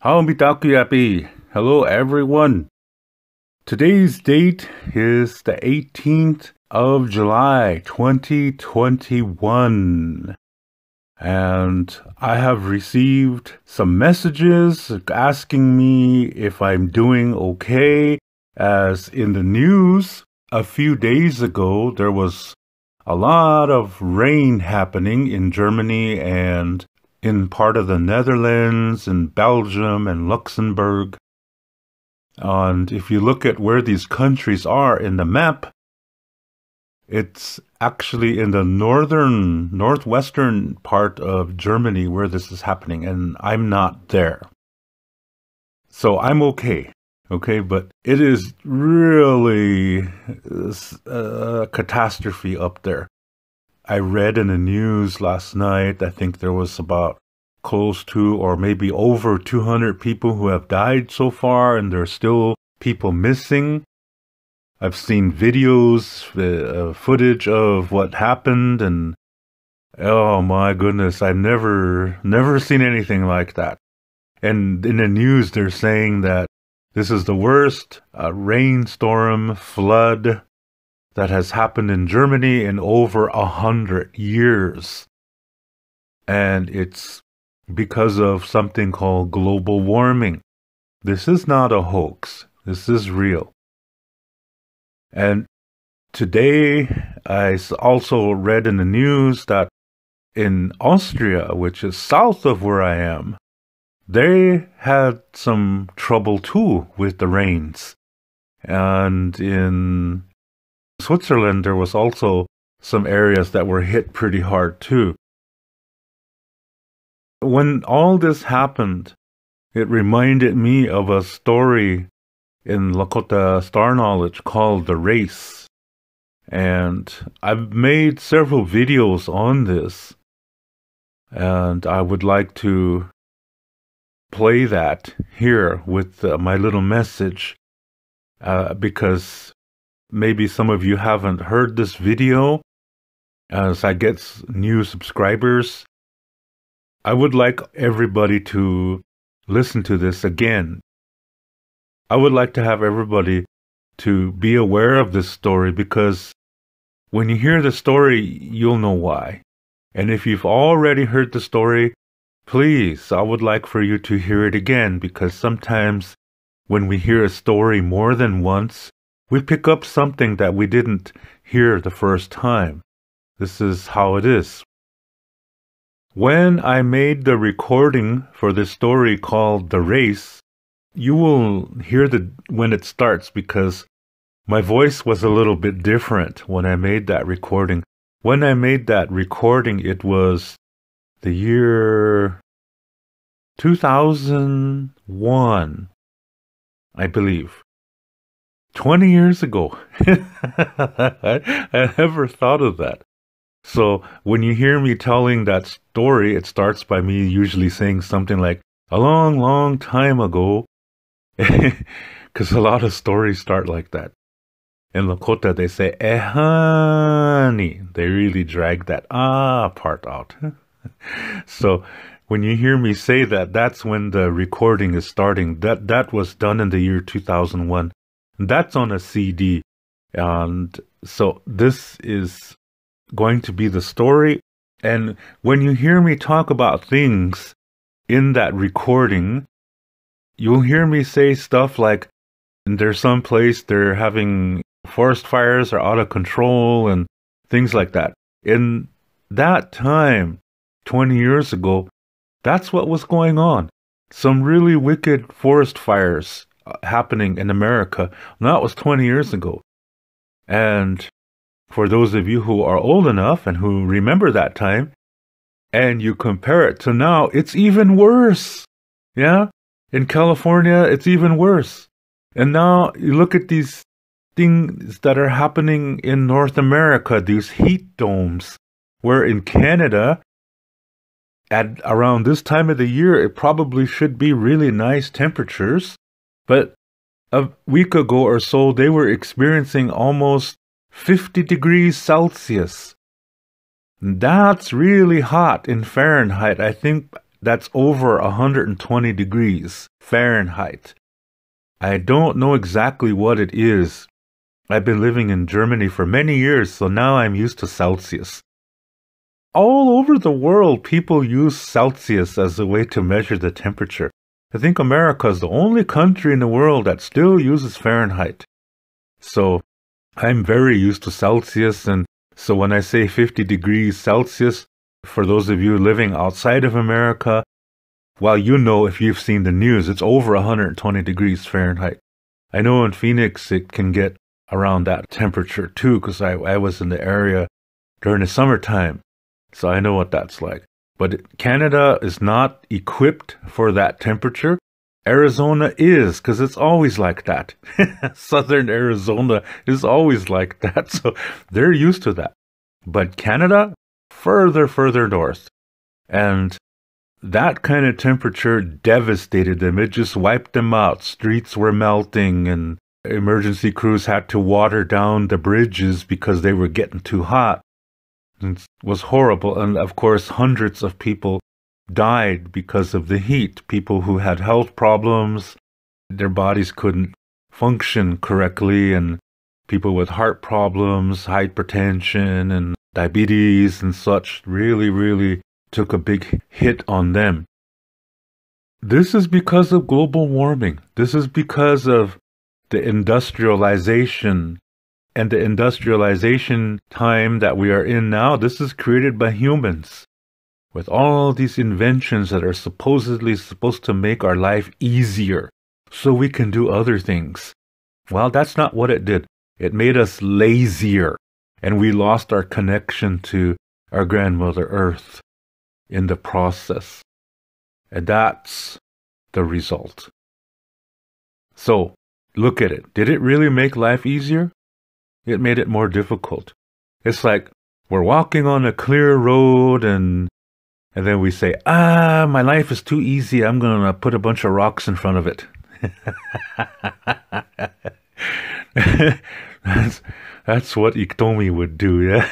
Haumitakuyapi. Hello everyone. Today's date is the 18th of July 2021. And I have received some messages asking me if I'm doing okay. As in the news a few days ago, there was a lot of rain happening in Germany and in part of the Netherlands and Belgium and Luxembourg. And if you look at where these countries are in the map, it's actually in the northwestern part of Germany where this is happening, and I'm not there. So I'm okay, but it is really a catastrophe up there. I read in the news last night, I think there was about close to or maybe over 200 people who have died so far, and there's still people missing. I've seen videos, footage of what happened, and oh my goodness, I've never seen anything like that. And in the news, they're saying that this is the worst rainstorm flood that has happened in Germany in over 100 years. And it's because of something called global warming. This is not a hoax. This is real. And today, I also read in the news that in Austria, which is south of where I am, they had some trouble too with the rains. And in Switzerland, there was also some areas that were hit pretty hard too. When all this happened, it reminded me of a story in Lakota Star Knowledge called The Race. And I've made several videos on this, and I would like to play that here with my little message, because maybe some of you haven't heard this video. As I get new subscribers, I would like everybody to listen to this again. I would like to have everybody to be aware of this story, because when you hear the story, you'll know why. And if you've already heard the story, please, I would like for you to hear it again, because sometimes when we hear a story more than once, we pick up something that we didn't hear the first time. This is how it is. When I made the recording for this story called The Race, you will hear when it starts, because my voice was a little bit different when I made that recording. When I made that recording, it was the year 2001, I believe. 20 years ago. I never thought of that. So when you hear me telling that story, it starts by me usually saying something like, a long, long time ago. Because a lot of stories start like that. In Lakota, they say, honey. They really drag that part out. So when you hear me say that, that's when the recording is starting. That was done in the year 2001. That's on a CD. And so this is going to be the story. And when you hear me talk about things in that recording, you'll hear me say stuff like, there's some place they're having forest fires are out of control and things like that. In that time, 20 years ago, that's what was going on. Some really wicked forest fires happening in America. And that was 20 years ago. And for those of you who are old enough and who remember that time, and you compare it to now, it's even worse. Yeah? In California, it's even worse. And now you look at these things that are happening in North America, these heat domes, where in Canada, at around this time of the year, it probably should be really nice temperatures. But a week ago or so, they were experiencing almost 50 degrees Celsius. That's really hot in Fahrenheit. I think that's over 120 degrees Fahrenheit. I don't know exactly what it is. I've been living in Germany for many years, so now I'm used to Celsius. All over the world, people use Celsius as a way to measure the temperature. I think America is the only country in the world that still uses Fahrenheit. So I'm very used to Celsius, and so when I say 50 degrees Celsius, for those of you living outside of America, well, you know, if you've seen the news, it's over 120 degrees Fahrenheit. I know in Phoenix it can get around that temperature too, because I was in the area during the summertime, so I know what that's like. But Canada is not equipped for that temperature. Arizona is, because it's always like that. Southern Arizona is always like that, so they're used to that. But Canada, further north. And that kind of temperature devastated them. It just wiped them out. Streets were melting, and emergency crews had to water down the bridges because they were getting too hot. It was horrible. And of course, hundreds of people died because of the heat. People who had health problems, their bodies couldn't function correctly, and people with heart problems, hypertension, and diabetes and such really took a big hit on them. This is because of global warming. This is because of the industrialization. And the industrialization time that we are in now, this is created by humans. With all these inventions that are supposedly supposed to make our life easier so we can do other things. Well, that's not what it did. It made us lazier, and we lost our connection to our grandmother Earth in the process. And that's the result. So, look at it. Did it really make life easier? It made it more difficult. It's like we're walking on a clear road, and then we say, my life is too easy. I'm going to put a bunch of rocks in front of it. That's what Iktomi would do, yeah?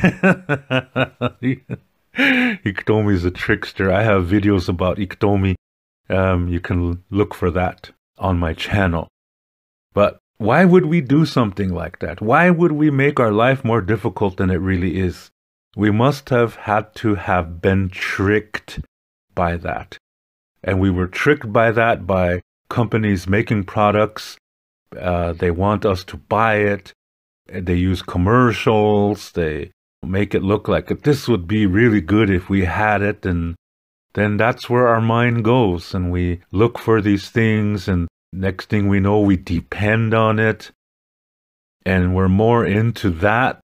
Iktomi is a trickster. I have videos about Iktomi. You can look for that on my channel. But why would we do something like that? Why would we make our life more difficult than it really is? We must have had to have been tricked by that. And we were tricked by that by companies making products. They want us to buy it. They use commercials. They make it look like this would be really good if we had it. And then that's where our mind goes. And we look for these things, and next thing we know, we depend on it. And we're more into that.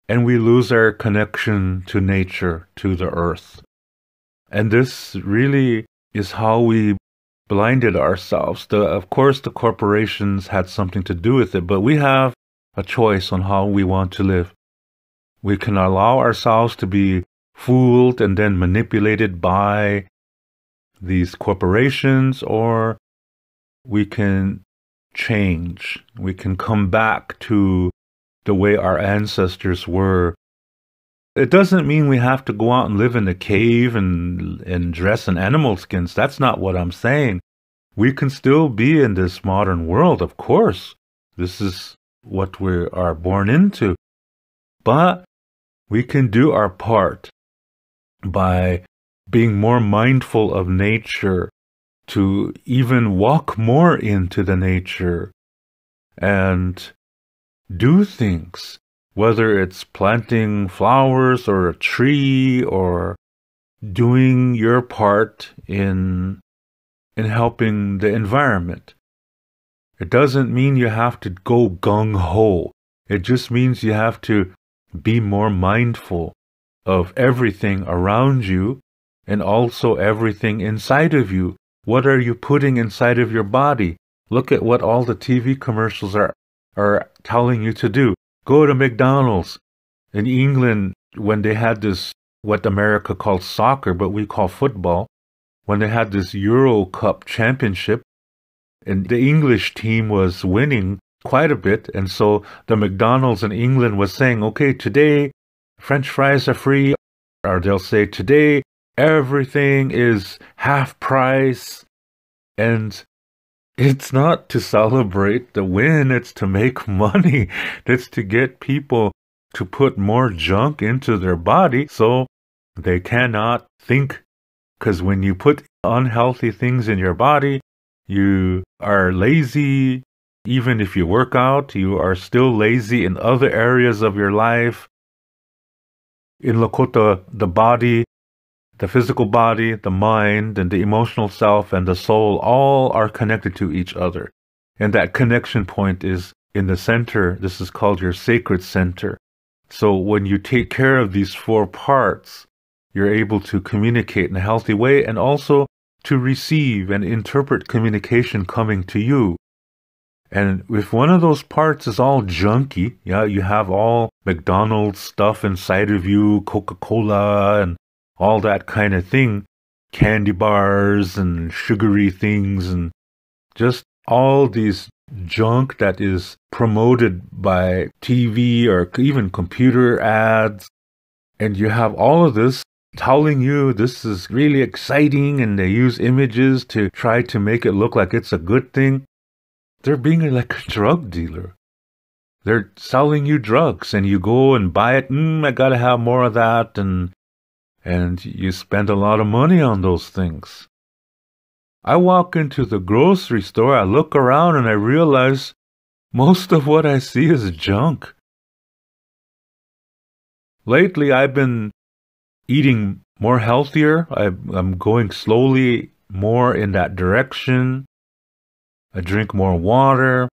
And we lose our connection to nature, to the earth. And this really is how we blinded ourselves. Of course, the corporations had something to do with it, but we have a choice on how we want to live. We can allow ourselves to be fooled and then manipulated by these corporations, or we can change. We can come back to the way our ancestors were. It doesn't mean we have to go out and live in a cave and dress in animal skins. That's not what I'm saying. We can still be in this modern world, of course. This is what we are born into. But we can do our part by being more mindful of nature, to even walk more into the nature and do things, whether it's planting flowers or a tree or doing your part in helping the environment. It doesn't mean you have to go gung-ho. It just means you have to be more mindful of everything around you and also everything inside of you. What are you putting inside of your body? Look at what all the TV commercials are telling you to do. Go to McDonald's. In England, when they had this, what America calls soccer, but we call football, when they had this Euro Cup championship, and the English team was winning quite a bit, and so the McDonald's in England was saying, okay, today French fries are free, or they'll say, today everything is half price. And it's not to celebrate the win, it's to make money. It's to get people to put more junk into their body so they cannot think. Because when you put unhealthy things in your body, you are lazy. Even if you work out, you are still lazy in other areas of your life. In Lakota, the body, the physical body, the mind, and the emotional self and the soul all are connected to each other. And that connection point is in the center. This is called your sacred center. So when you take care of these 4 parts, you're able to communicate in a healthy way and also to receive and interpret communication coming to you. And if one of those parts is all junky, you have all McDonald's stuff inside of you, Coca-Cola and all that kind of thing, candy bars and sugary things and just all these junk that is promoted by TV or even computer ads. And you have all of this telling you this is really exciting, and they use images to try to make it look like it's a good thing. They're being like a drug dealer. They're selling you drugs and you go and buy it. I gotta have more of that. And you spend a lot of money on those things. I walk into the grocery store, I look around and I realize most of what I see is junk. Lately, I've been eating more healthier. I'm going slowly more in that direction. I drink more water.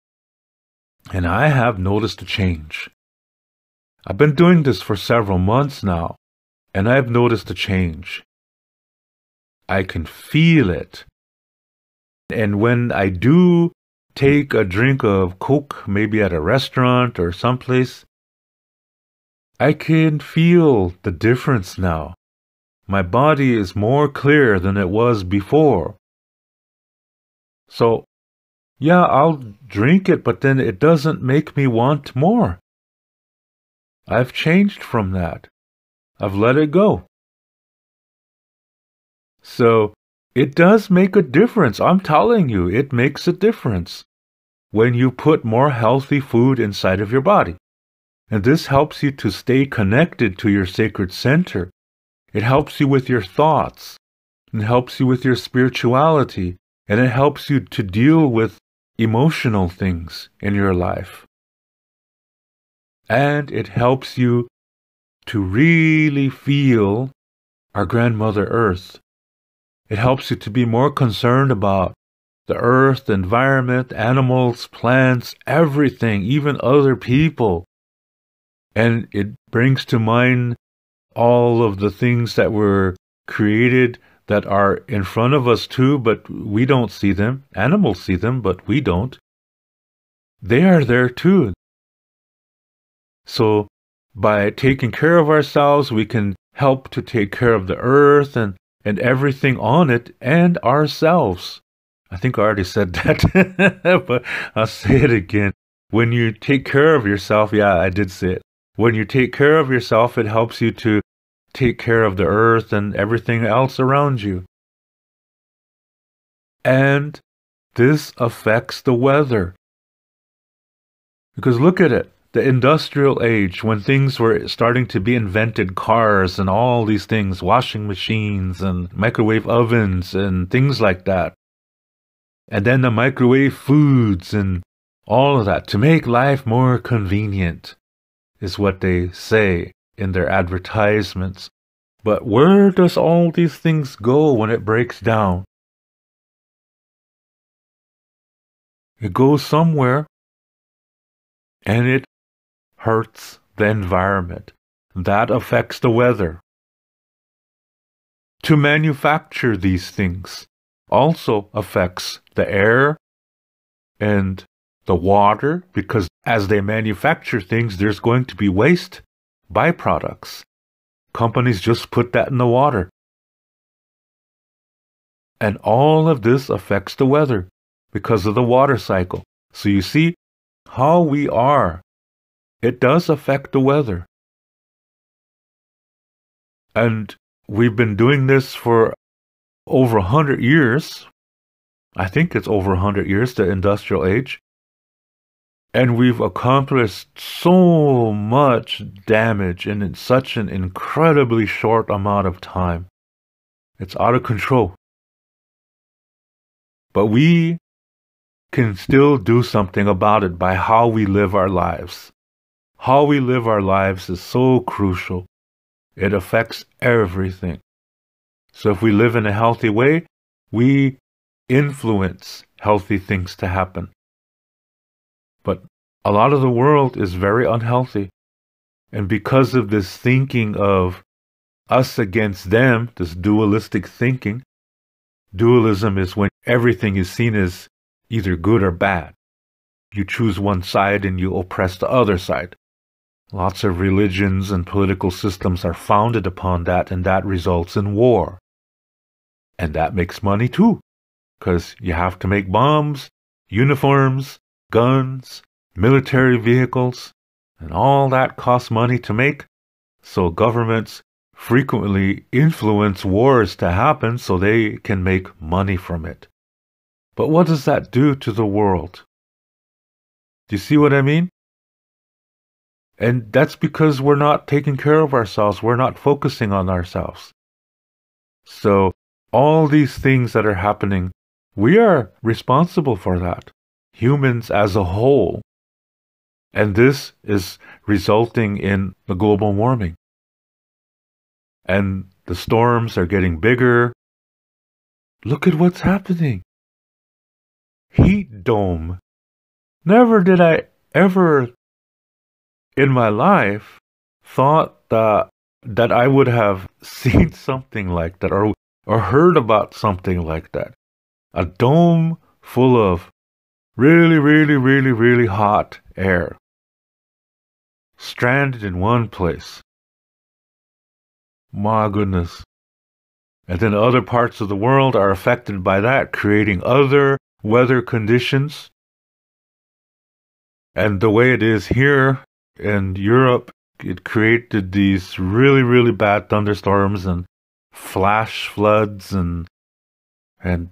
And I have noticed a change. I've been doing this for several months now. And I've noticed a change. I can feel it. And when I do take a drink of Coke, maybe at a restaurant or someplace, I can feel the difference now. My body is more clear than it was before. So, yeah, I'll drink it, but then it doesn't make me want more. I've changed from that. I've let it go. So, it does make a difference. I'm telling you, it makes a difference when you put more healthy food inside of your body. And this helps you to stay connected to your sacred center. It helps you with your thoughts. It helps you with your spirituality. And it helps you to deal with emotional things in your life. And it helps you to really feel our grandmother Earth. It helps you to be more concerned about the earth, the environment, animals, plants, everything, even other people. And it brings to mind all of the things that were created that are in front of us too, but we don't see them. Animals see them, but we don't. They are there too. So by taking care of ourselves, we can help to take care of the earth and everything on it and ourselves. I think I already said that, but I'll say it again. When you take care of yourself, yeah, I did say it. When you take care of yourself, it helps you to take care of the earth and everything else around you. And this affects the weather. Because look at it. The industrial age, when things were starting to be invented, cars and all these things, washing machines and microwave ovens and things like that. And then the microwave foods and all of that to make life more convenient is what they say in their advertisements. But where does all these things go when it breaks down? It goes somewhere and it hurts the environment. That affects the weather. To manufacture these things also affects the air and the water, because as they manufacture things, there's going to be waste byproducts. Companies just put that in the water. And all of this affects the weather because of the water cycle. So you see how we are. It does affect the weather. And we've been doing this for over 100 years. I think it's over 100 years, the industrial age. And we've accomplished so much damage in such an incredibly short amount of time. It's out of control. But we can still do something about it by how we live our lives. How we live our lives is so crucial. It affects everything. So if we live in a healthy way, we influence healthy things to happen. But a lot of the world is very unhealthy. And because of this thinking of us against them, this dualistic thinking, dualism is when everything is seen as either good or bad. You choose one side and you oppress the other side. Lots of religions and political systems are founded upon that, and that results in war. And that makes money too, because you have to make bombs, uniforms, guns, military vehicles, and all that costs money to make. So governments frequently influence wars to happen so they can make money from it. But what does that do to the world? Do you see what I mean? And that's because we're not taking care of ourselves. We're not focusing on ourselves. So all these things that are happening, we are responsible for that. Humans as a whole. And this is resulting in the global warming. And the storms are getting bigger. Look at what's happening. Heat dome. Never did I ever in my life thought that I would have seen something like that or heard about something like that. A dome full of really, really, really, really hot air. Stranded in one place. My goodness. And then other parts of the world are affected by that, creating other weather conditions. And the way it is here in Europe, it created these really, really bad thunderstorms and flash floods, and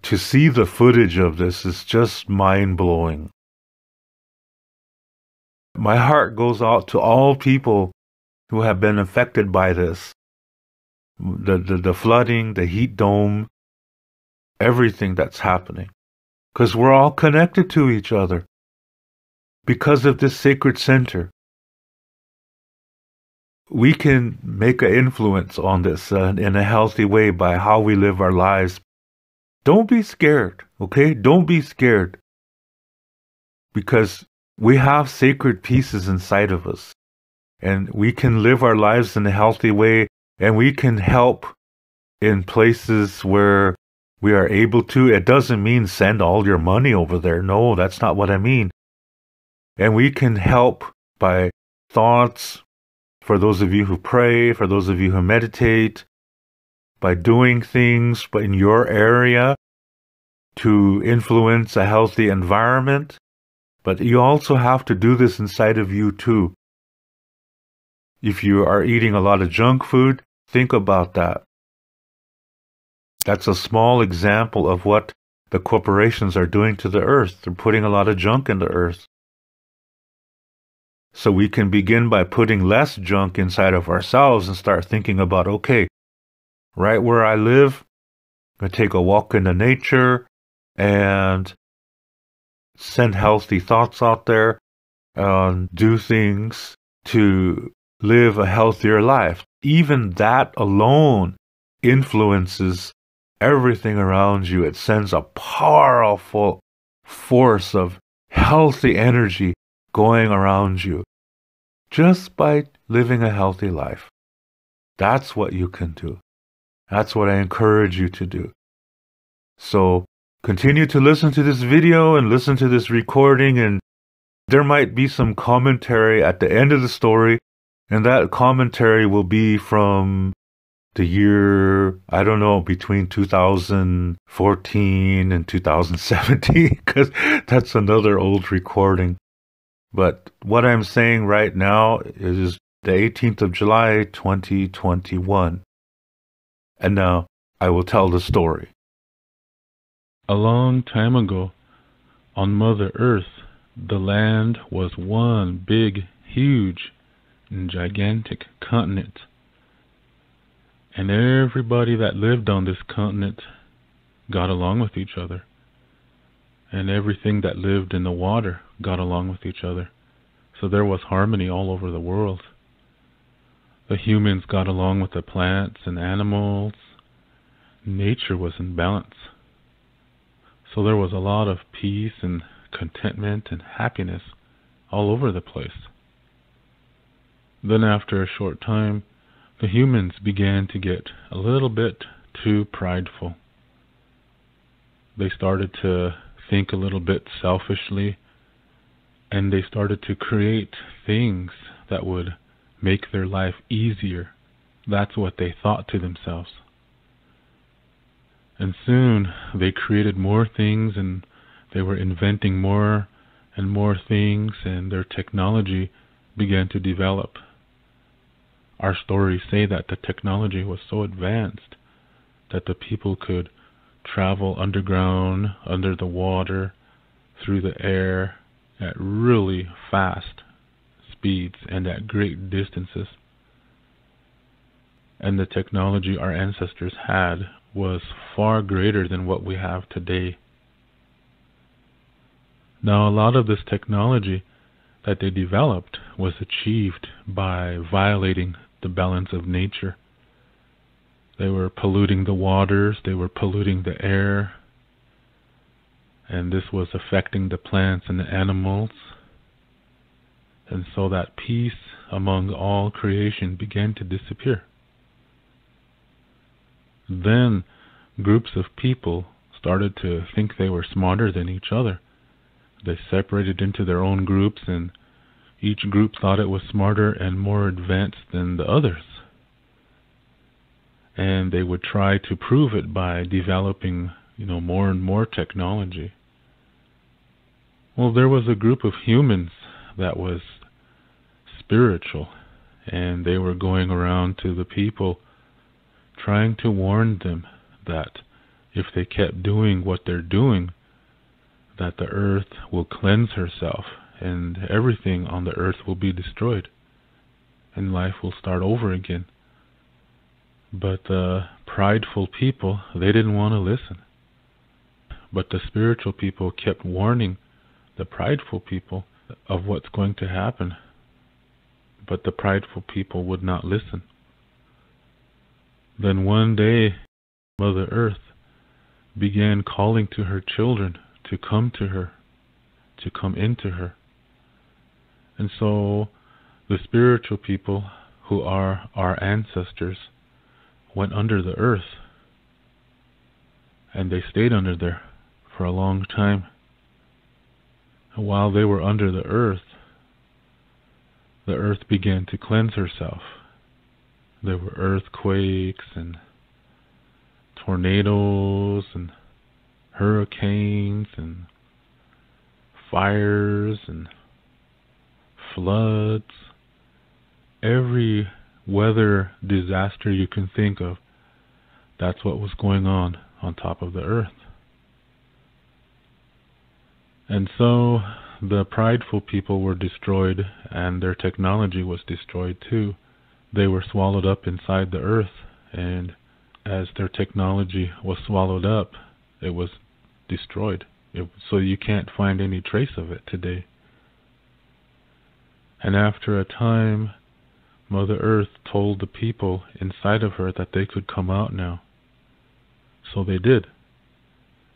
to see the footage of this is just mind-blowing. My heart goes out to all people who have been affected by this. The flooding, the heat dome, everything that's happening. Because we're all connected to each other. Because of this sacred center. We can make an influence on this in a healthy way by how we live our lives. Don't be scared, okay? Don't be scared. Because we have sacred pieces inside of us. And we can live our lives in a healthy way. And we can help in places where we are able to. It doesn't mean send all your money over there. No, that's not what I mean. And we can help by thoughts, for those of you who pray, for those of you who meditate, by doing things in your area to influence a healthy environment. But you also have to do this inside of you too. If you are eating a lot of junk food, think about that. That's a small example of what the corporations are doing to the earth. They're putting a lot of junk in the earth. So we can begin by putting less junk inside of ourselves and start thinking about, okay, right where I live, I'm going to take a walk into nature and send healthy thoughts out there and do things to live a healthier life. Even that alone influences everything around you. It sends a powerful force of healthy energy going around you just by living a healthy life. That's what you can do. That's what I encourage you to do. So continue to listen to this video and listen to this recording, and there might be some commentary at the end of the story, and that commentary will be from the year, I don't know, between 2014 and 2017, because that's another old recording. But what I'm saying right now is the 18th of July, 2021. And now I will tell the story. A long time ago, on Mother Earth, the land was one big, huge, and gigantic continent. And everybody that lived on this continent got along with each other. And everything that lived in the water got along with each other. So there was harmony all over the world. The humans got along with the plants and animals. Nature was in balance. So there was a lot of peace and contentment and happiness all over the place. Then after a short time, the humans began to get a little bit too prideful. They started to think a little bit selfishly, and they started to create things that would make their life easier. That's what they thought to themselves. And soon they created more things, and they were inventing more and more things, and their technology began to develop. Our stories say that the technology was so advanced that the people could travel underground, under the water, through the air, at really fast speeds and at great distances. And the technology our ancestors had was far greater than what we have today. Now, a lot of this technology that they developed was achieved by violating the balance of nature. They were polluting the waters, they were polluting the air, and this was affecting the plants and the animals. And so that peace among all creation began to disappear. Then groups of people started to think they were smarter than each other. They separated into their own groups, and each group thought it was smarter and more advanced than the others. And they would try to prove it by developing, more and more technology. Well, there was a group of humans that was spiritual, and they were going around to the people trying to warn them that if they kept doing what they're doing, that the earth will cleanse herself and everything on the earth will be destroyed and life will start over again. But the prideful people, they didn't want to listen. But the spiritual people kept warning the prideful people of what's going to happen. But the prideful people would not listen. Then one day, Mother Earth began calling to her children to come to her, to come into her. And so the spiritual people, who are our ancestors, went under the earth, and they stayed under there for a long time. And while they were under the earth began to cleanse herself. There were earthquakes and tornadoes and hurricanes and fires and floods. Every weather disaster you can think of, that's what was going on top of the earth. And so the prideful people were destroyed, and their technology was destroyed too. They were swallowed up inside the earth, and as their technology was swallowed up, it was destroyed. So you can't find any trace of it today. And after a time, Mother Earth told the people inside of her that they could come out now. So they did.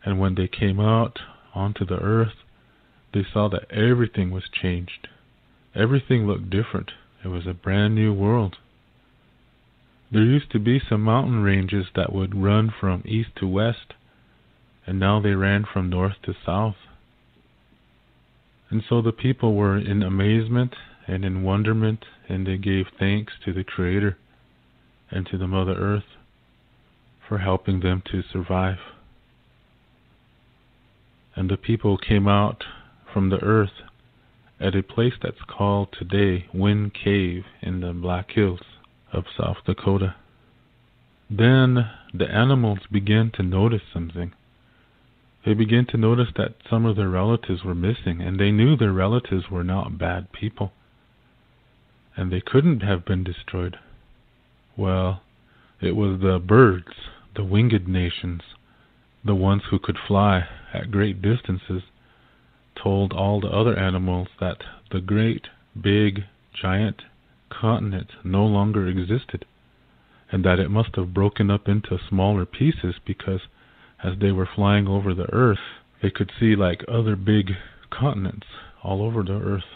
And when they came out onto the earth, they saw that everything was changed. Everything looked different. It was a brand new world. There used to be some mountain ranges that would run from east to west, and now they ran from north to south. And so the people were in amazement and in wonderment, and they gave thanks to the Creator and to the Mother Earth for helping them to survive. And the people came out from the earth at a place that's called today Wind Cave in the Black Hills of South Dakota. then the animals began to notice something. They began to notice that some of their relatives were missing, and they knew their relatives were not bad people, and they couldn't have been destroyed. Well, it was the birds, the winged nations, the ones who could fly at great distances, told all the other animals that the great, big, giant continent no longer existed, and that it must have broken up into smaller pieces, because as they were flying over the earth, they could see like other big continents all over the earth.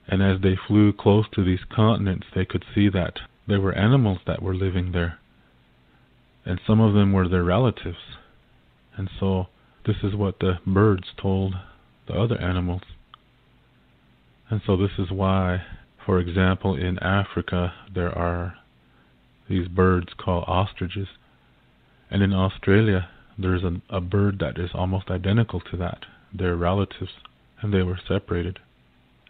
And as they flew close to these continents, they could see that there were animals that were living there, and some of them were their relatives. And so this is what the birds told the other animals. And so this is why, for example, in Africa, there are these birds called ostriches. And in Australia, there's a bird that is almost identical to that. They're relatives, and they were separated.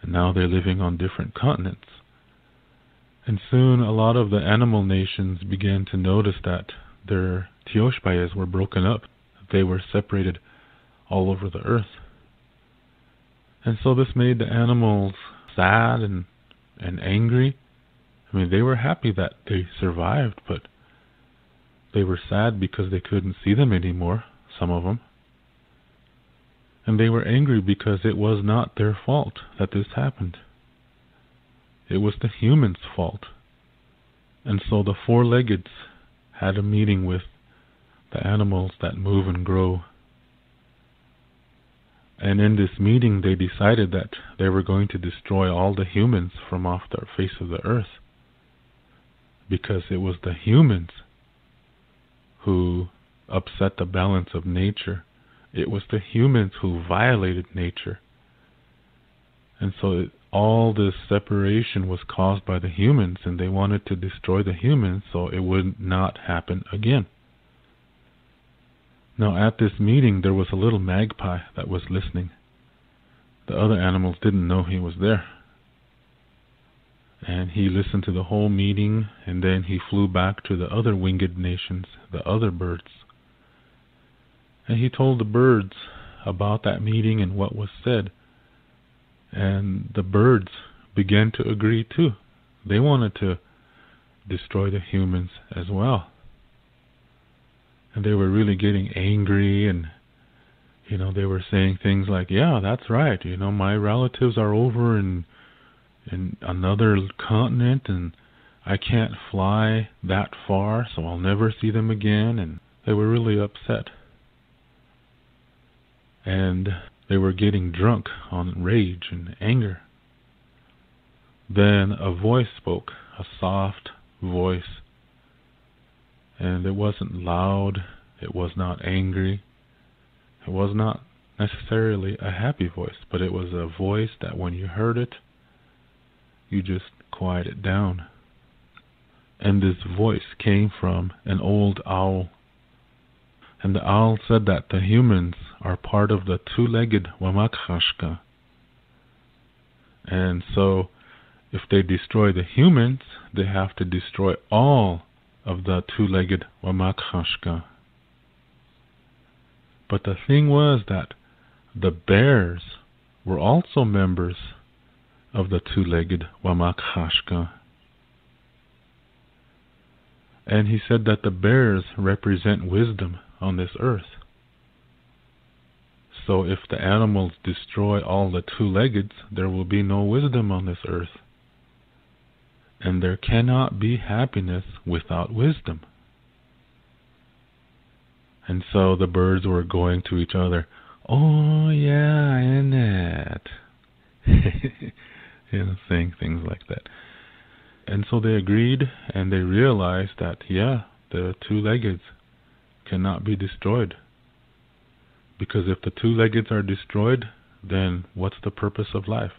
And now they're living on different continents. And soon a lot of the animal nations began to notice that their tioshpayas were broken up. They were separated all over the earth. And so this made the animals sad and angry. I mean, they were happy that they survived, but they were sad because they couldn't see them anymore, some of them. And they were angry because it was not their fault that this happened. It was the humans' fault. And so the four-leggeds had a meeting with the animals that move and grow. And in this meeting, they decided that they were going to destroy all the humans from off the face of the earth, because it was the humans who upset the balance of nature. It was the humans who violated nature. And so all this separation was caused by the humans, and they wanted to destroy the humans so it would not happen again. Now at this meeting, there was a little magpie that was listening. The other animals didn't know he was there. And he listened to the whole meeting, and then he flew back to the other winged nations, the other birds. And he told the birds about that meeting and what was said. And the birds began to agree too. They wanted to destroy the humans as well. And they were really getting angry, and they were saying things like, yeah, that's right, my relatives are over in another continent, and I can't fly that far, so I'll never see them again. And they were really upset. And they were getting drunk on rage and anger. Then a voice spoke, a soft voice. And it wasn't loud, it was not angry, it was not necessarily a happy voice, but it was a voice that when you heard it, you just quiet it down. And this voice came from an old owl. And the owl said that the humans are part of the two-legged Wamakashka. And so if they destroy the humans, they have to destroy all of the two-legged Wamakashka. But the thing was that the bears were also members of the two-legged Wamakashka. And he said that the bears represent wisdom on this earth. So if the animals destroy all the two-leggeds, there will be no wisdom on this earth. And there cannot be happiness without wisdom. And so the birds were going to each other, oh yeah, isn't it? Saying things like that. And so they agreed, and they realized that, yeah, the two-leggeds cannot be destroyed. Because if the two-leggeds are destroyed, then what's the purpose of life?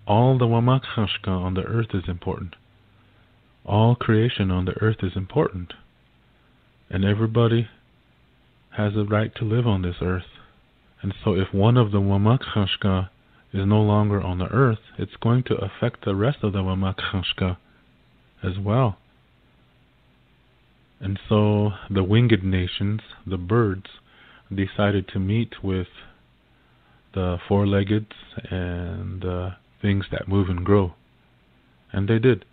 All the Wamakashka on the earth is important. All creation on the earth is important. And everybody has a right to live on this earth. And so if one of the Wamakashka is no longer on the earth, it's going to affect the rest of the Wamakashka as well. And so the winged nations, the birds, decided to meet with the four-leggeds and things that move and grow. And they did.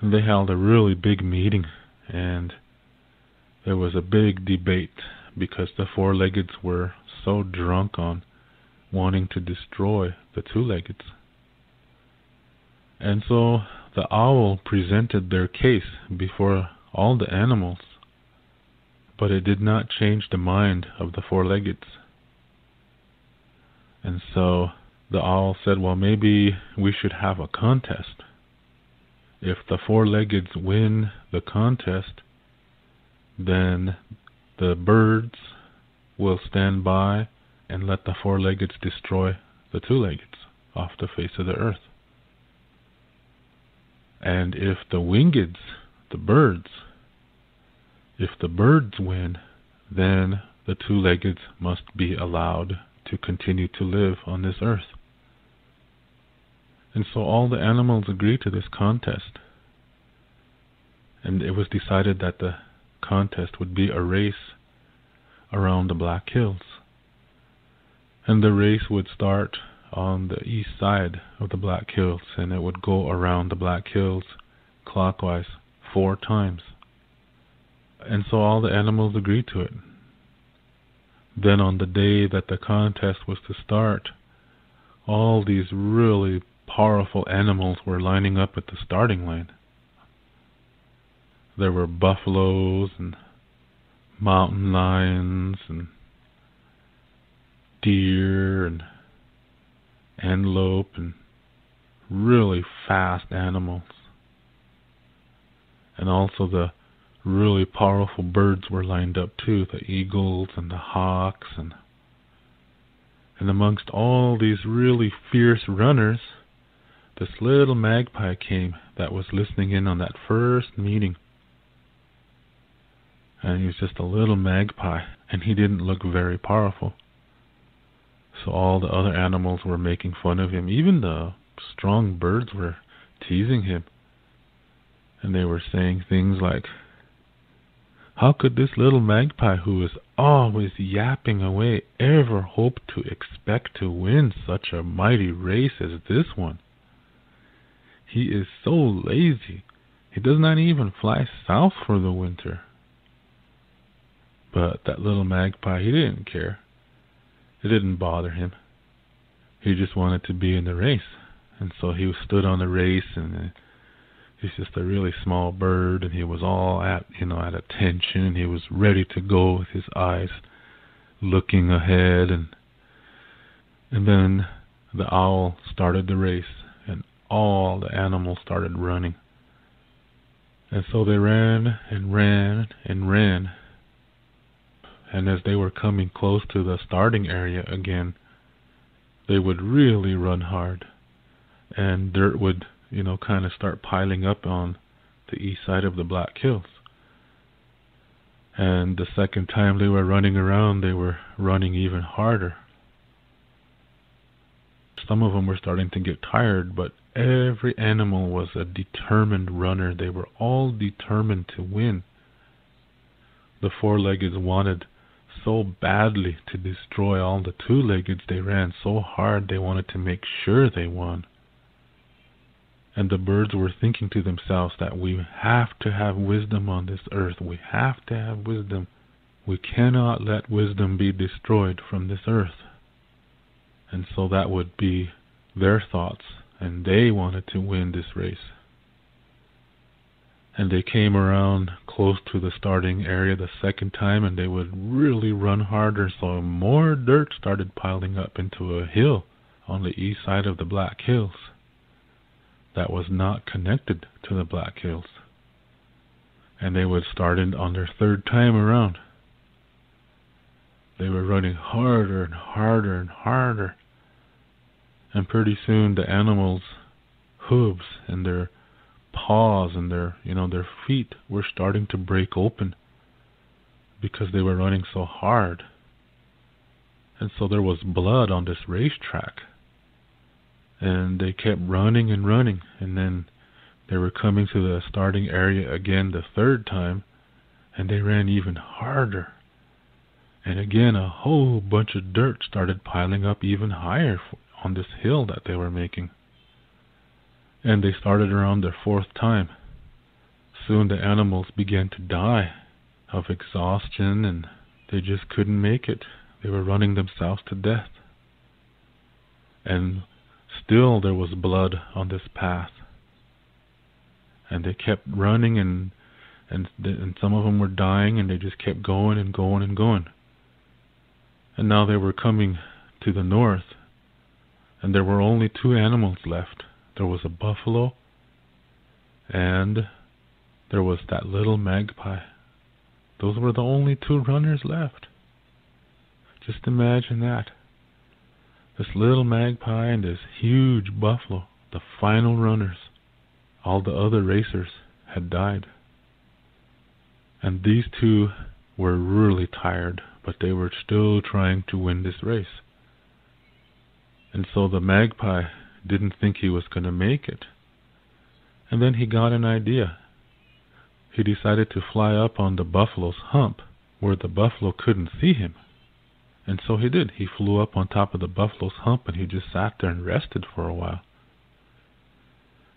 And they held a really big meeting, and there was a big debate because the four-leggeds were so drunk on wanting to destroy the two-leggeds. And so the owl presented their case before all the animals, but it did not change the mind of the four-leggeds. And so the owl said, well, maybe we should have a contest. If the four-leggeds win the contest, then the birds will stand by and let the four-leggeds destroy the two-leggeds off the face of the earth. And if the wingeds, the birds, if the birds win, then the two-leggeds must be allowed to continue to live on this earth. And so all the animals agreed to this contest. And it was decided that the contest would be a race around the Black Hills. And the race would start on the east side of the Black Hills, and it would go around the Black Hills clockwise 4 times. And so all the animals agreed to it. Then on the day that the contest was to start, all these really powerful animals were lining up at the starting line. There were buffaloes and mountain lions and deer and antelope and really fast animals. And also the really powerful birds were lined up too, the eagles and the hawks. And amongst all these really fierce runners, this little magpie came that was listening in on that first meeting. And he was just a little magpie, and he didn't look very powerful. So all the other animals were making fun of him. Even the strong birds were teasing him. And they were saying things like, how could this little magpie who is always yapping away ever hope to expect to win such a mighty race as this one? He is so lazy. He does not even fly south for the winter. But that little magpie, he didn't care. It didn't bother him. He just wanted to be in the race. And so he stood on the race, and he's just a really small bird, and he was all at attention, and he was ready to go with his eyes looking ahead. And then the owl started the race, and all the animals started running. And so they ran and ran and ran. And as they were coming close to the starting area again, they would really run hard. And dirt would, kind of start piling up on the east side of the Black Hills. And the second time they were running around, they were running even harder. Some of them were starting to get tired, but every animal was a determined runner. They were all determined to win. The four-leggeds wanted so badly to destroy all the two-leggeds. They ran so hard, they wanted to make sure they won. And the birds were thinking to themselves that we have to have wisdom on this earth. We have to have wisdom. We cannot let wisdom be destroyed from this earth. And so that would be their thoughts, and they wanted to win this race. And they came around close to the starting area the second time, and they would really run harder, so more dirt started piling up into a hill on the east side of the Black Hills that was not connected to the Black Hills. And they would start on their third time around. They were running harder and harder and harder. And pretty soon the animals' hooves and their paws and their feet were starting to break open because they were running so hard. And so there was blood on this racetrack. And they kept running and running. And then they were coming to the starting area again the third time. and they ran even harder. And again, a whole bunch of dirt started piling up even higher on this hill that they were making. And they started around their fourth time. Soon the animals began to die of exhaustion, and they just couldn't make it. They were running themselves to death. And still there was blood on this path. And they kept running, and some of them were dying, and they just kept going and going and going. And now they were coming to the north, and there were only two animals left. There was a buffalo, and there was that little magpie. Those were the only two runners left. Just imagine that. This little magpie and this huge buffalo, the final runners. All the other racers had died. And these two were really tired, but they were still trying to win this race. And so the magpie didn't think he was going to make it. And then he got an idea. He decided to fly up on the buffalo's hump where the buffalo couldn't see him. And so he did. He flew up on top of the buffalo's hump, and he just sat there and rested for a while.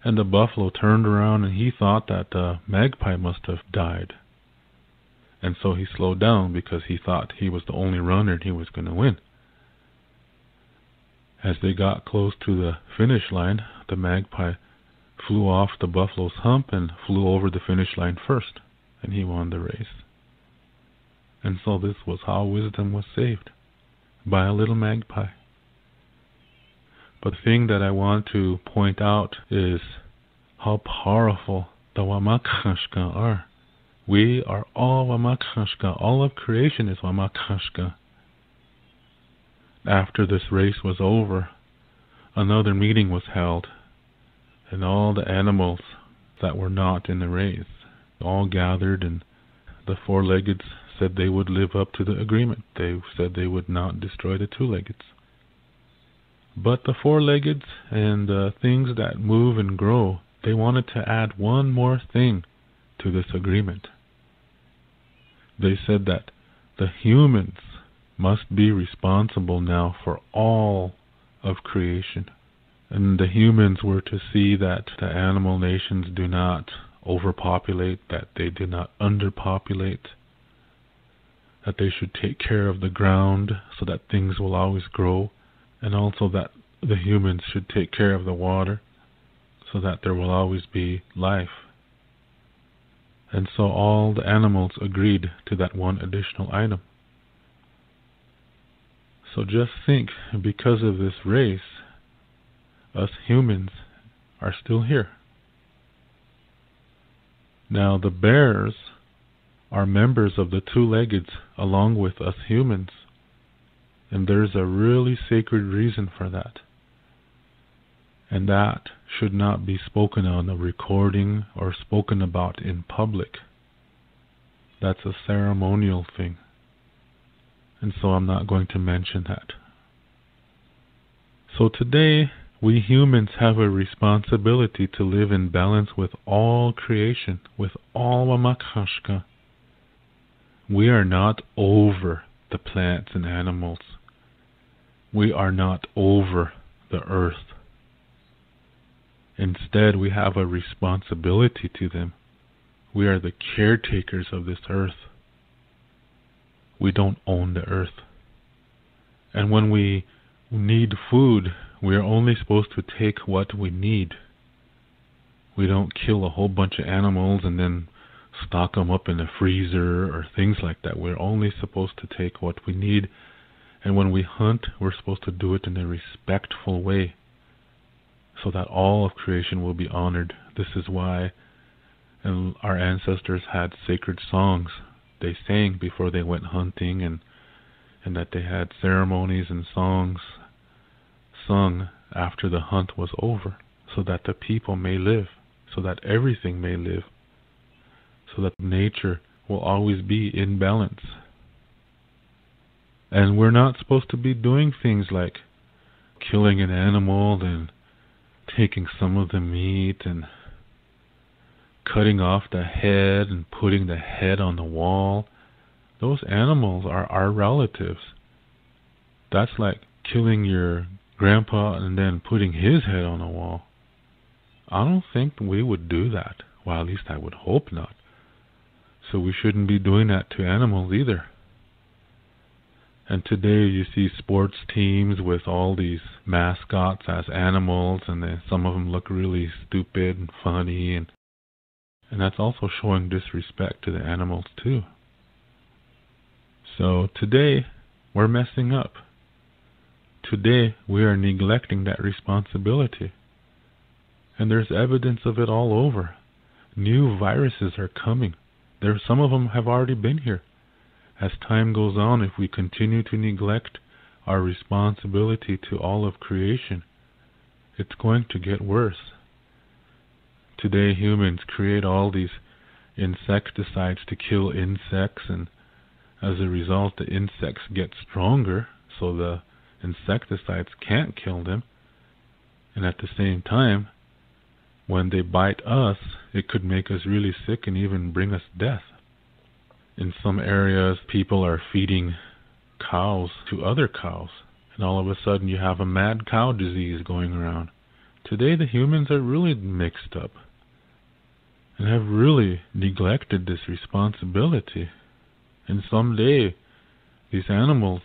And the buffalo turned around, and he thought that the magpie must have died. And so he slowed down because he thought he was the only runner and he was going to win. As they got close to the finish line, the magpie flew off the buffalo's hump and flew over the finish line first, and he won the race. And so this was how wisdom was saved, by a little magpie. But the thing that I want to point out is how powerful the Wamakashka are. We are all Wamakashka. All of creation is Wamakashka. After this race was over, another meeting was held, and all the animals that were not in the race all gathered, and the four-leggeds said they would live up to the agreement. They said they would not destroy the two-leggeds. But the four-leggeds and things that move and grow, they wanted to add one more thing to this agreement. They said that the humans must be responsible now for all of creation. And the humans were to see that the animal nations do not overpopulate, that they do not underpopulate, that they should take care of the ground so that things will always grow, and also that the humans should take care of the water so that there will always be life. And so all the animals agreed to that one additional item. So just think, because of this race, us humans are still here. Now the bears are members of the two-leggeds along with us humans. And there's a really sacred reason for that. And that should not be spoken on a recording or spoken about in public. That's a ceremonial thing. And so I'm not going to mention that. So today, we humans have a responsibility to live in balance with all creation, with all Wamakashka. We are not over the plants and animals. We are not over the earth. Instead, we have a responsibility to them. We are the caretakers of this earth. We don't own the earth. And when we need food, we are only supposed to take what we need. We don't kill a whole bunch of animals and then stock them up in a freezer or things like that. We're only supposed to take what we need. And when we hunt, we're supposed to do it in a respectful way so that all of creation will be honored. This is why our ancestors had sacred songs they sang before they went hunting, and that they had ceremonies and songs sung after the hunt was over, so that the people may live, so that everything may live, so that nature will always be in balance. And we're not supposed to be doing things like killing an animal and taking some of the meat and cutting off the head and putting the head on the wall. Those animals are our relatives. That's like killing your grandpa and then putting his head on a wall. I don't think we would do that. Well, at least I would hope not. So we shouldn't be doing that to animals either. And today you see sports teams with all these mascots as animals, and some of them look really stupid and funny, and that's also showing disrespect to the animals too. So today we're messing up. Today we are neglecting that responsibility. And there's evidence of it all over. New viruses are coming. Some of them have already been here. As time goes on, if we continue to neglect our responsibility to all of creation, it's going to get worse. Today humans create all these insecticides to kill insects, and as a result the insects get stronger, so the insecticides can't kill them. And at the same time, when they bite us, it could make us really sick and even bring us death. In some areas, people are feeding cows to other cows, and all of a sudden you have a mad cow disease going around. Today the humans are really mixed up and have really neglected this responsibility. And someday these animals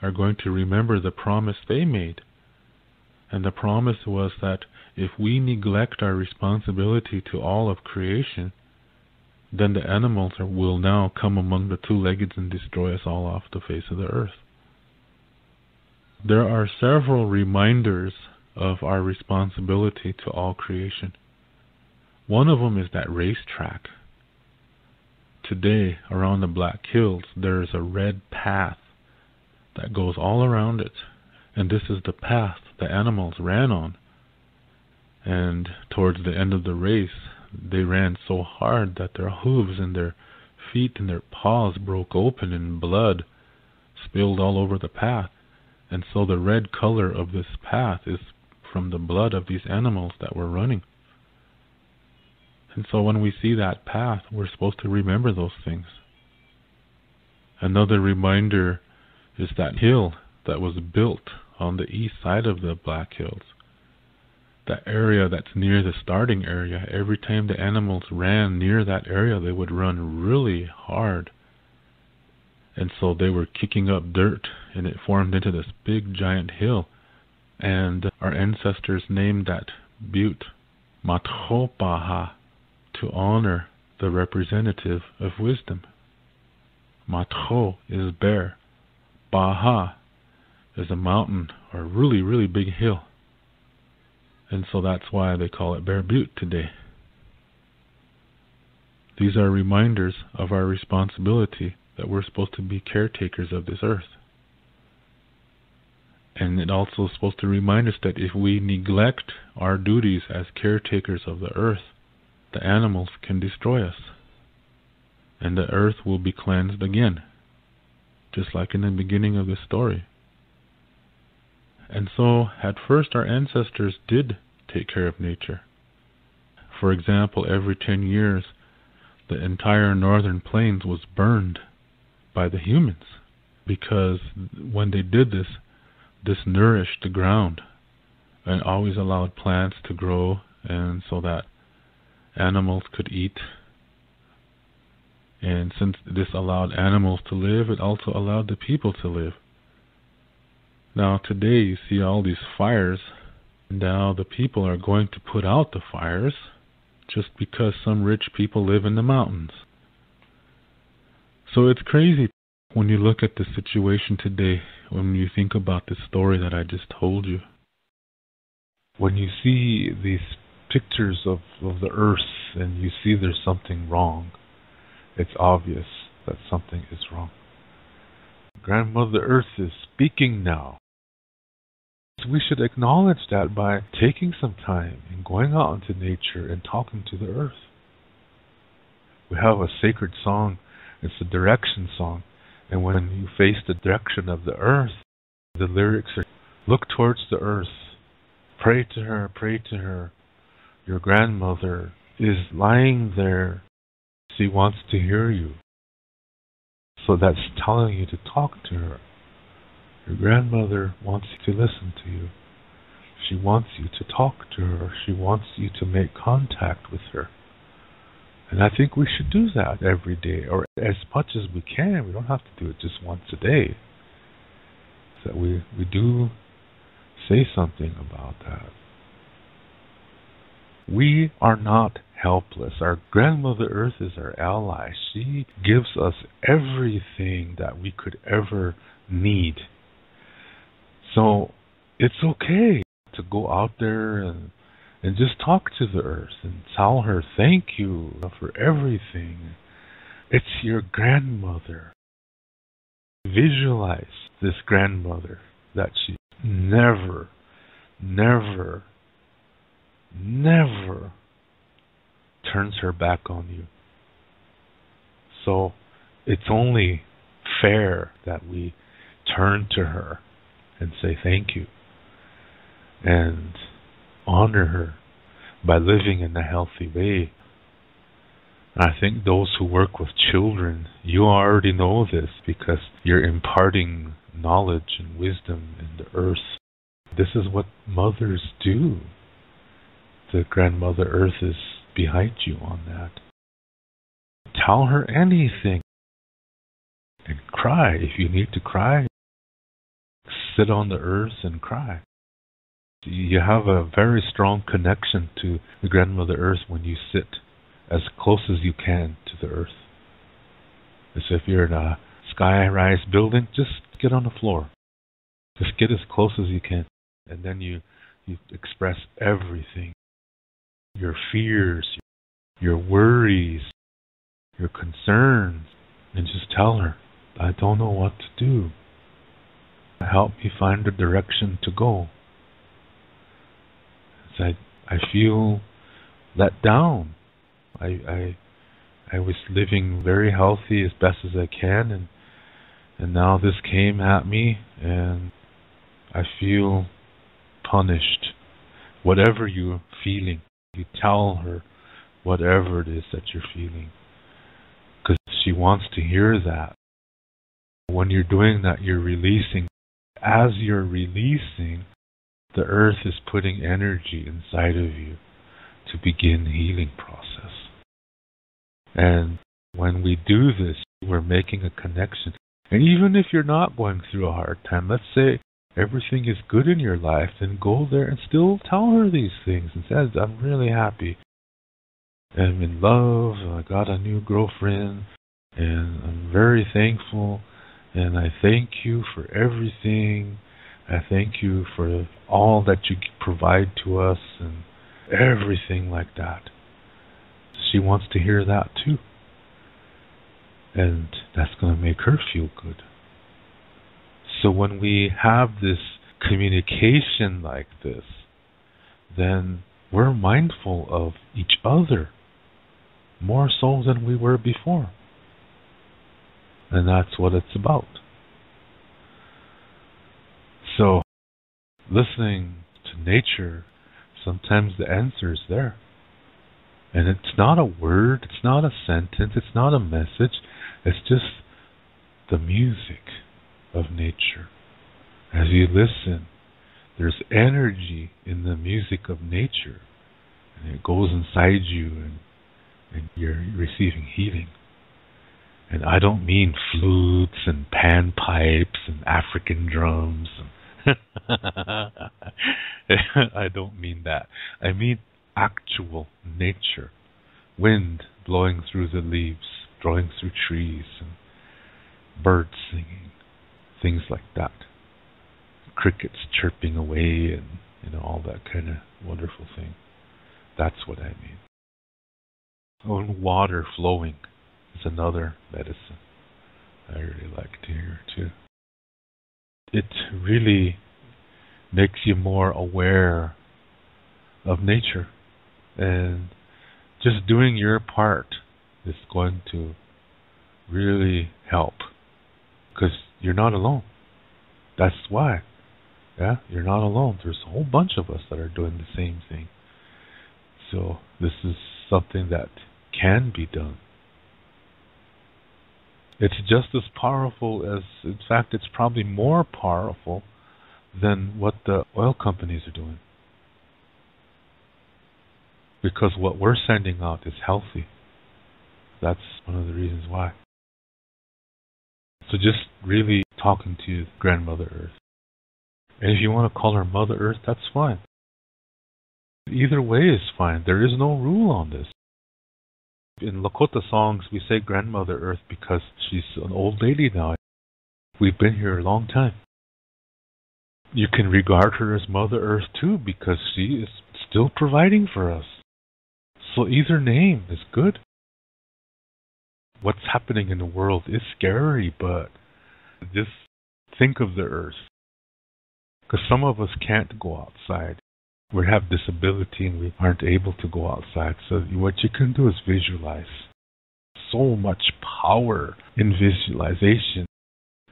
are going to remember the promise they made. And the promise was that if we neglect our responsibility to all of creation, then the animals will now come among the two-leggeds and destroy us all off the face of the earth. There are several reminders of our responsibility to all creation. One of them is that racetrack. Today, around the Black Hills, there is a red path that goes all around it. And this is the path the animals ran on. And towards the end of the race, they ran so hard that their hooves and their feet and their paws broke open and blood spilled all over the path. And so the red color of this path is from the blood of these animals that were running. And so when we see that path, we're supposed to remember those things. Another reminder is that hill that was built on the east side of the Black Hills. That area that's near the starting area, every time the animals ran near that area, they would run really hard. And so they were kicking up dirt, and it formed into this big giant hill. And our ancestors named that butte Mathopaha, to honor the representative of wisdom. Matho is bear. Baha is a mountain or a really, really big hill. And so that's why they call it Bear Butte today. These are reminders of our responsibility that we're supposed to be caretakers of this earth. And it also is supposed to remind us that if we neglect our duties as caretakers of the earth, the animals can destroy us. And the earth will be cleansed again, just like in the beginning of the story. And so, at first, our ancestors did take care of nature. For example, every 10 years, the entire northern plains was burned by the humans, because when they did this, this nourished the ground and always allowed plants to grow, and so that animals could eat. And since this allowed animals to live, it also allowed the people to live. Now today you see all these fires. Now the people are going to put out the fires just because some rich people live in the mountains. So it's crazy when you look at the situation today, when you think about the story that I just told you. When you see these pictures of the earth and you see there's something wrong, it's obvious that something is wrong. Grandmother Earth is speaking now. We should acknowledge that by taking some time and going out into nature and talking to the earth. We have a sacred song. It's a direction song. And when you face the direction of the earth, the lyrics are, look towards the earth. Pray to her, your grandmother. is lying there. She wants to hear you. So that's telling you to talk to her. Your grandmother wants you to listen to you. She wants you to talk to her. She wants you to make contact with her. And I think we should do that every day, or as much as we can. We don't have to do it just once a day. So that we do say something about that. We are not helpless. Our grandmother Earth is our ally. She gives us everything that we could ever need. So it's okay to go out there and just talk to the Earth and tell her thank you for everything. It's your grandmother. Visualize this grandmother that she never, never, never turns her back on you. So it's only fair that we turn to her and say thank you and honor her by living in a healthy way. I think those who work with children, you already know this because you're imparting knowledge and wisdom in the Earth. This is what mothers do. The grandmother Earth is behind you on that. Tell her anything and cry. If you need to cry, sit on the Earth and cry. You have a very strong connection to the grandmother Earth when you sit as close as you can to the Earth. As if you're in a sky-rise building, just get on the floor. Just get as close as you can. And then you express everything. Your fears, your worries, your concerns. And just tell her, I don't know what to do. Help me find the direction to go. I feel let down. I was living very healthy as best as I can, and now this came at me, and I feel punished. Whatever you're feeling, you tell her whatever it is that you're feeling, because she wants to hear that. When you're doing that, you're releasing. As you're releasing, the Earth is putting energy inside of you to begin the healing process. And when we do this, we're making a connection. And even if you're not going through a hard time, let's say everything is good in your life, then go there and still tell her these things and say, I'm really happy. I'm in love, I got a new girlfriend, and I'm very thankful, and I thank you for everything. I thank you for all that you provide to us and everything like that. She wants to hear that too. And that's going to make her feel good. So when we have this communication like this, then we're mindful of each other more so than we were before. And that's what it's about. So, listening to nature, sometimes the answer is there. And it's not a word, it's not a sentence, it's not a message, it's just the music of nature. As you listen, there's energy in the music of nature, and it goes inside you, and you're receiving healing. And I don't mean flutes and panpipes and African drums. I don't mean that. I mean actual nature. Wind blowing through the leaves, blowing through trees, and birds singing, things like that. Crickets chirping away, and all that kind of wonderful thing. That's what I mean. Oh, and water flowing is another medicine I really like to hear too. It really makes you more aware of nature, and just doing your part is going to really help, because you're not alone. That's why. Yeah, you're not alone. There's a whole bunch of us that are doing the same thing. So this is something that can be done. It's just as powerful as, in fact, it's probably more powerful than what the oil companies are doing. Because what we're sending out is healthy. That's one of the reasons why. So just really talking to Grandmother Earth. And if you want to call her Mother Earth, that's fine. Either way is fine. There is no rule on this. In Lakota songs, we say Grandmother Earth because she's an old lady now. We've been here a long time. You can regard her as Mother Earth too because she is still providing for us. So either name is good. What's happening in the world is scary, but just think of the Earth. Because some of us can't go outside. We have disability and we aren't able to go outside. So what you can do is visualize. So much power in visualization.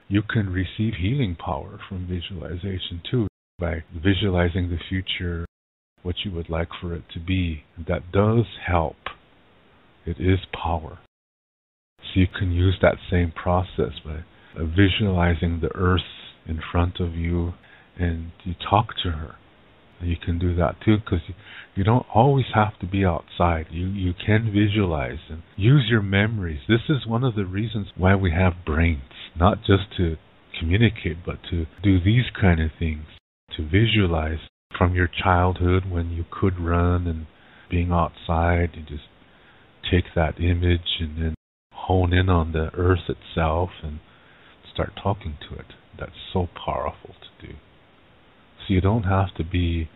You can receive healing power from visualization too, by visualizing the future, what you would like for it to be. That does help. It is power. So you can use that same process by visualizing the Earth in front of you, and you talk to her. And you can do that too, because you don't always have to be outside. You can visualize and use your memories. This is one of the reasons why we have brains, not just to communicate, but to do these kind of things, to visualize from your childhood when you could run and being outside. You just take that image and then hone in on the Earth itself and start talking to it. That's so powerful to do. So you don't have to be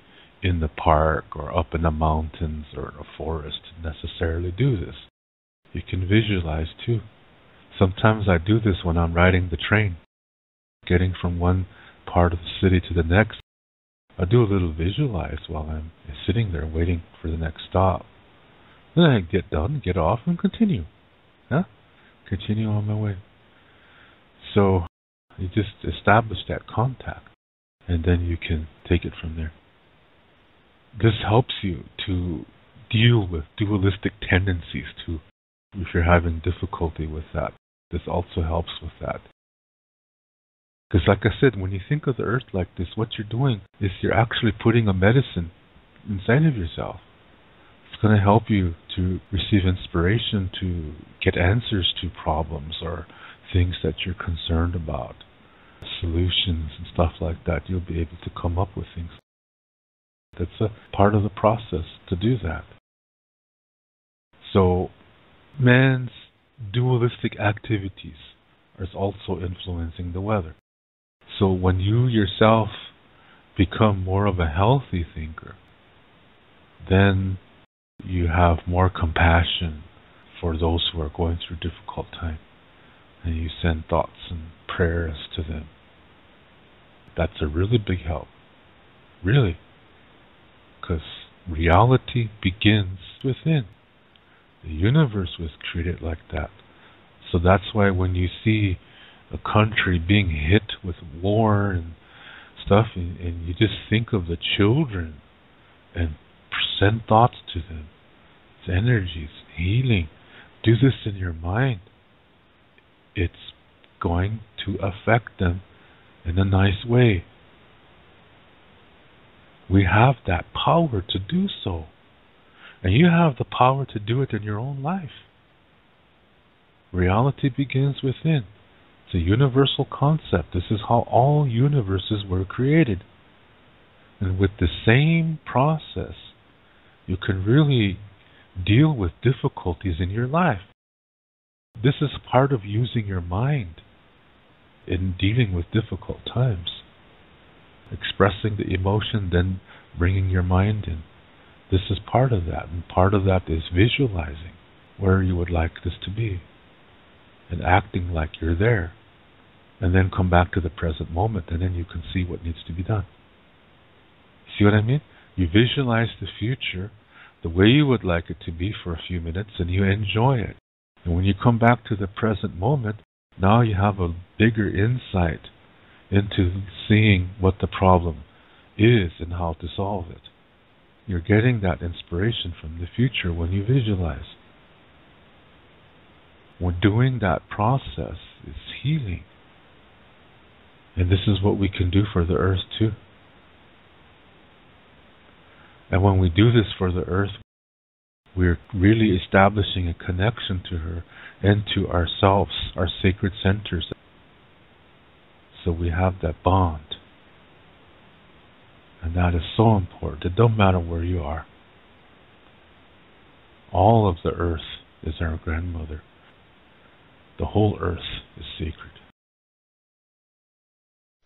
in the park or up in the mountains or in a forest to necessarily do this. You can visualize too. Sometimes I do this when I'm riding the train, getting from one part of the city to the next. I do a little visualize while I'm sitting there waiting for the next stop. Then I get done, get off, and continue. Continue on my way. So you just establish that contact, and then you can take it from there. This helps you to deal with dualistic tendencies too. If you're having difficulty with that, this also helps with that. Because like I said, when you think of the Earth like this, what you're doing is you're actually putting a medicine inside of yourself. It's going to help you to receive inspiration to get answers to problems or things that you're concerned about, solutions and stuff like that. You'll be able to come up with things. That's a part of the process to do that. So, man's dualistic activities are also influencing the weather. So when you yourself become more of a healthy thinker, then you have more compassion for those who are going through a difficult time, and you send thoughts and prayers to them. That's a really big help. Really. Because reality begins within. The universe was created like that. So that's why when you see a country being hit with war and stuff, and you just think of the children and send thoughts to them. It's energies, healing. Do this in your mind. It's going to affect them in a nice way. We have that power to do so. And you have the power to do it in your own life. Reality begins within. It's a universal concept. This is how all universes were created. And with the same process, you can really deal with difficulties in your life. This is part of using your mind in dealing with difficult times. Expressing the emotion, then bringing your mind in. This is part of that, and part of that is visualizing where you would like this to be and acting like you're there, and then come back to the present moment, and then you can see what needs to be done. See what I mean? You visualize the future the way you would like it to be for a few minutes, and you enjoy it. And when you come back to the present moment, now you have a bigger insight into seeing what the problem is and how to solve it. You're getting that inspiration from the future when you visualize. When doing that process is healing. And this is what we can do for the earth too. And when we do this for the earth, we're really establishing a connection to her and to ourselves, our sacred centers. So we have that bond. And that is so important. It don't matter where you are. All of the earth is our grandmother. The whole earth is sacred.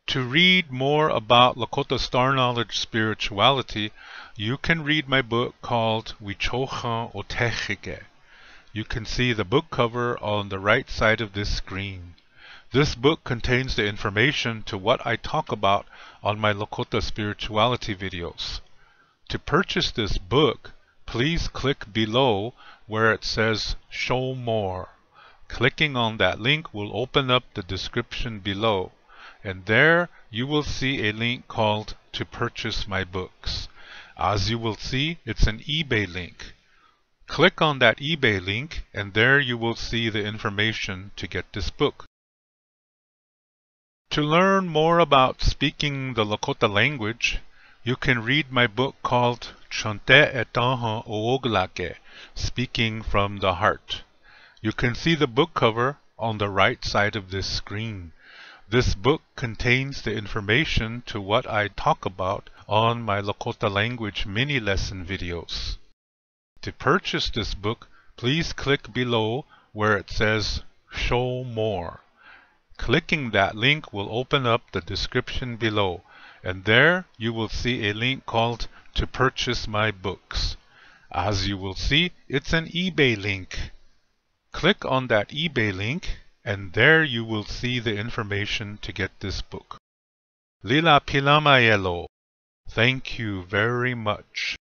To read more about Lakota Star Knowledge spirituality, you can read my book called Wichocha Otechike. You can see the book cover on the right side of this screen. This book contains the information to what I talk about on my Lakota spirituality videos. To purchase this book, please click below where it says Show More. Clicking on that link will open up the description below, and there you will see a link called To Purchase My Books. As you will see, it's an eBay link. Click on that eBay link, and there you will see the information to get this book. To learn more about speaking the Lakota language, you can read my book called Chante Etanha Ooglake, Speaking from the Heart. You can see the book cover on the right side of this screen. This book contains the information to what I talk about on my Lakota language mini lesson videos. To purchase this book, please click below where it says Show More. Clicking that link will open up the description below, and there you will see a link called To Purchase My Books. As you will see, it's an eBay link. Click on that eBay link, and there you will see the information to get this book. Lila Pilamayelo. Thank you very much.